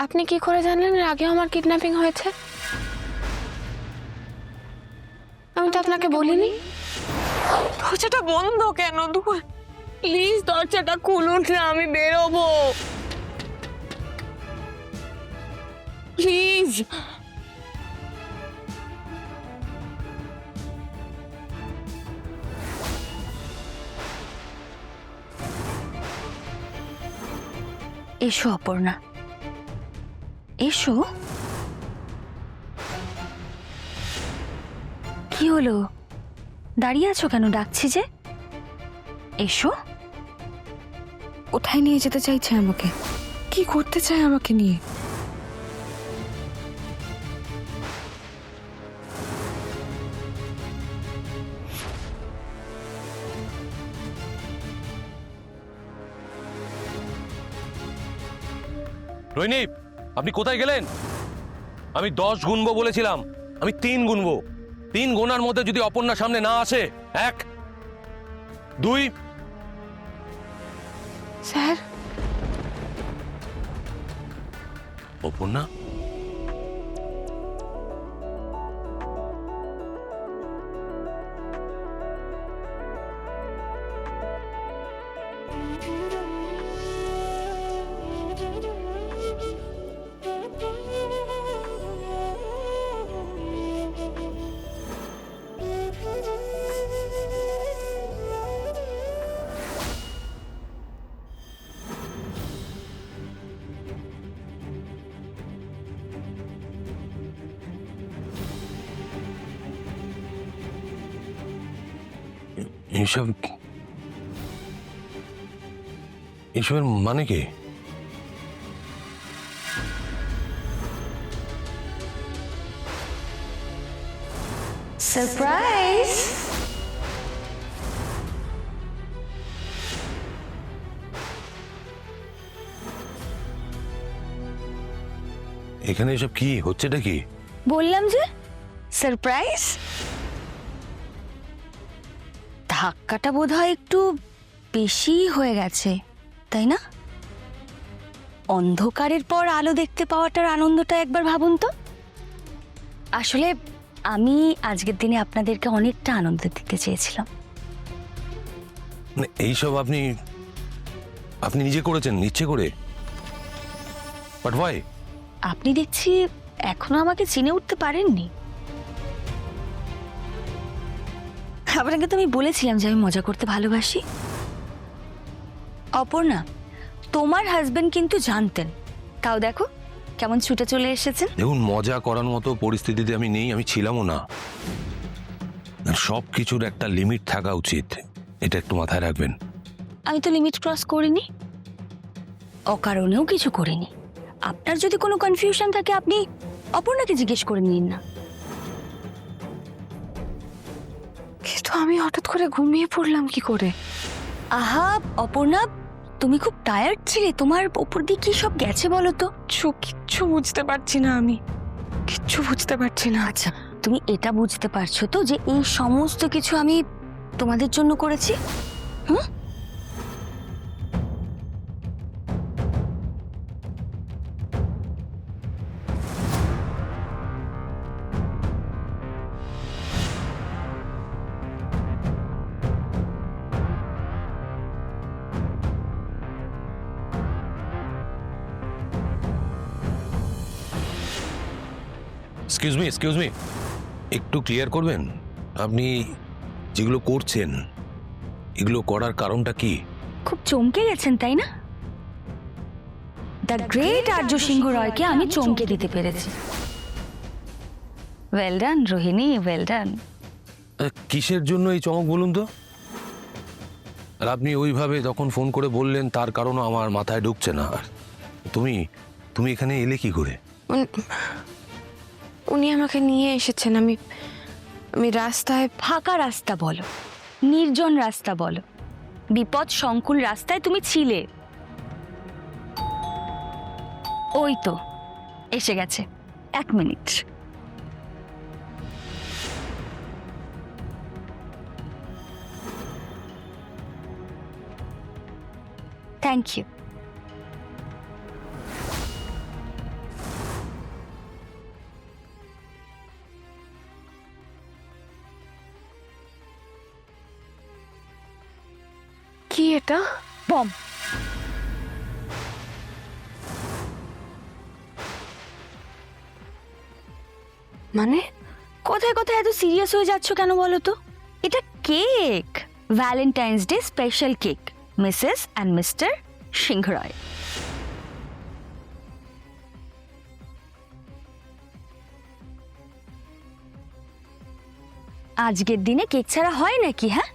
আপনি কি করে জানলেন এর আগেও আমার কিডন্যাপিং হয়েছে? আমি তো আপনাকে বলিনি। দরজাটা বন্ধ কেন? প্লিজ দরজাটা খুলুন না, আমি বেরোবো প্লিজ। এসো অপর্ণা, এসো। কি হলো, দাঁড়িয়ে আছো কেন? ডাকছি যে, এসো। কোথায় নিয়ে যেতে চাইছে আমাকে? কি করতে চায় আমাকে নিয়ে? রোহিণী, আপনি কোথায় গেলেন? আমি 10 গুনবো বলেছিলাম, আমি 3 গুনবো। 3 গোনার মধ্যে যদি অপর্ণা সামনে না আসে, 1 2। স্যার, অপর্ণা, এসবের মানে কি? সারপ্রাইজ। এখানে এসব কি হচ্ছেটা কি? বললাম যে সারপ্রাইজ। ধাক্কাটা বোধহয় একটু বেশি হয়ে গেছে, তাই না? অন্ধকারের পর আলো দেখতে পাওয়াটার আনন্দটা একবার ভাবুন তো। আসলে আমি আজকের দিনে আপনাদেরকে অনেকটা আনন্দ দিতে চেয়েছিলাম। মানে এইসব আপনি নিজে করেছেন, ইচ্ছে করে? But why? আপনি দেখছি এখনো আমাকে চিনে উঠতে পারেননি। আপনাকে তো আমি বলেছিলাম যে আমি মজা করতে ভালোবাসি। অপর্ণা, তোমার হাজবেন্ড কিন্তু জানতেন, তাও দেখো কেমন ছুটে চলে এসেছেন। দেখুন, মজা করার মতো পরিস্থিতিতে আমি নেই, আমি ছিলামও না। সব কিছুর একটা লিমিট থাকা উচিত, এটা একটু মাথায় রাখবেন। আমি তো লিমিট ক্রস করিনি, অকারণেও কিছু করিনি। আপনার যদি কোনো কনফিউশন থাকে আপনি অপর্ণাকে জিজ্ঞেস করে নিন না। কিন্তু আমি হঠাৎ করে ঘুমিয়ে পড়লাম কি করে? আহা অপর্ণা, তুমি খুব টায়ার্ড ছিলে, তোমার ওপর দিয়ে কি সব গেছে বলো তো? কিচ্ছু বুঝতে পারছি না, আমি কিচ্ছু বুঝতে পারছি না। আচ্ছা, তুমি এটা বুঝতে পারছো তো যে এই সমস্ত কিছু আমি তোমাদের জন্য করেছি? হুম? এক্সকিউজ মি, একটু ক্লিয়ার করবেন? আপনি যেগুলো করছেন, এগুলো করার কারণটা কি? খুব চমকে গেছেন তাই না? দ্য গ্রেট আর্য সিংহ রয়কে আমি চমকে দিতে পেরেছি। Well done Rohini, well done. কিসের জন্য এই চমক বলুন তো? আর আপনি ওইভাবে যখন ফোন করে বললেন তার কারণও আমার মাথায় ঢুকছে না। আর তুমি এখানে এলে কি করে? উনি আমাকে নিয়ে এসেছেন। আমি রাস্তায়। ফাঁকা রাস্তা বলো, নির্জন রাস্তা বলো, বিপদ সংকুল রাস্তায় তুমি ছিলে। ওই তো এসে গেছে, 1 মিনিট। Thank you. কি এটা? বম। মানে কোথায় কোথায় এত সিরিয়াস হয়ে যাচ্ছ কেন বলো তো? এটা cake, Valentine's day special cake, Mrs and mister Singha Roy. আজকের দিনে কেক ছাড়া হয় নাকি? হ্যাঁ,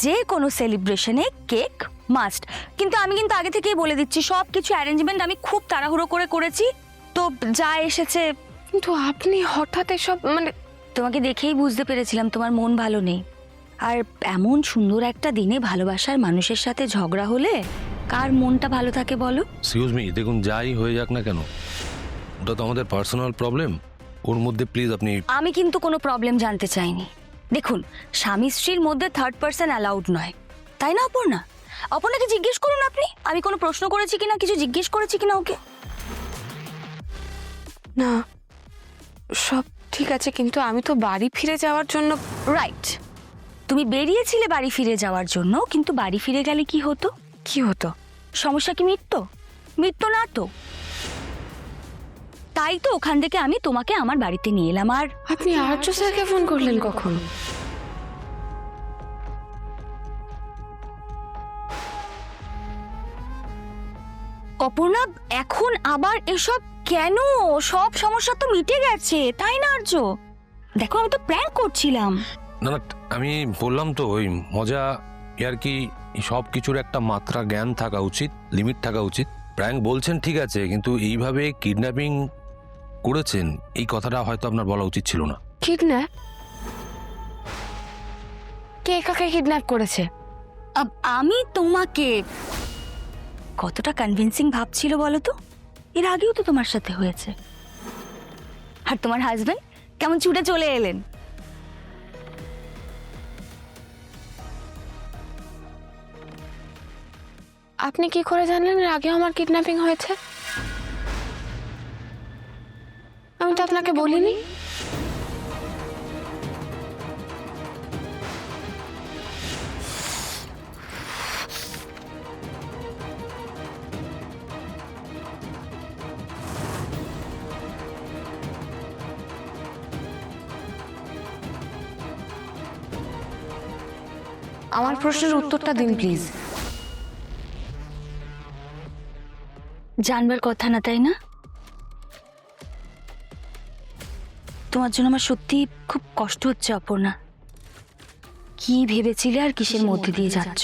যে কোনো সেলিব্রেশনে কেক মাস্ট। কিন্তু আমি আগে থেকেই বলে দিচ্ছি, সব কিছু অ্যারেঞ্জমেন্ট আমি খুব তাড়াহুড়ো করে করেছি, তো যা এসেছে। কিন্তু আপনি হঠাৎ এসব মানে তোমাকে দেখেই বুঝতে পেরেছিলাম তোমার মন ভালো নেই। আর এমন সুন্দর একটা দিনে ভালোবাসার মানুষের সাথে ঝগড়া হলে কার মনটা ভালো থাকে বলো? এক্সকিউজ মি, দেখুন যাই হয়ে যাক না কেন, ওটা তো আমাদের পার্সোনাল প্রবলেম। ওর মধ্যে প্লিজ আপনি। আমি কিন্তু কোনো প্রবলেম জানতে চাইনি। দেখুন, স্বামী স্ত্রীর মধ্যে থার্ড পার্সন অ্যালাউড নয়, তাই না অপর্ণা? অপর্ণাকে জিজ্ঞেস করুন আপনি, আমি কোনো প্রশ্ন করেছি কিনা, কিছু জিজ্ঞেস করেছি কিনা ওকে। না, সব ঠিক আছে, কিন্তু আমি তো বাড়ি ফিরে যাওয়ার জন্য। রাইট, তুমি বেরিয়েছিলে বাড়ি ফিরে যাওয়ার জন্য, কিন্তু বাড়ি ফিরে গেলে কি হতো? কি হতো? সমস্যা কি মিটতো? মিটতো না তো। তাই তো ওখান থেকে আমি তোমাকে আমার বাড়িতে নিয়ে এলাম। আর আপনি আর্য স্যারকে ফোন করলেন কখন? অপর্ণা, এখন আবার এসব কেন? সব সমস্যা তো মিটে গেছে, তাই না আর্য? দেখো, আমি তো প্র্যাঙ্ক করছিলাম। না না, আমি বললাম তো ওই মজা আর কি, সব কিছুর একটা মাত্রা জ্ঞান থাকা উচিত, লিমিট থাকা উচিত। প্র্যাঙ্ক বলছেন ঠিক আছে, কিন্তু এইভাবে কিডন্যাপিং করেছেন এই কথাটা হয়তো আপনার বলা উচিত ছিল না। কিডন্যাপ? কে কাকে কিডন্যাপ করেছে? আমি তোমাকে কতটা কনভিন্সিং ভাবছিল বলো তো? এর আগেও তো তোমার সাথে হয়েছে। আর তোমার হাজবেন্ড কেমন ছুটে চলে এলেন। আপনি কি করে জানলেন এর আগেও আমার কিডন্যাপিং হয়েছে? আমি তো আপনাকে বলিনি। আমার প্রশ্নের উত্তরটা দিন প্লিজ। জানবার কথা না, তাই না? তোমার জন্য আমার সত্যি খুব কষ্ট হচ্ছে অপর্ণা। কি ভেবেছিলে আর কিসের মধ্যে দিয়ে যাচ্ছ?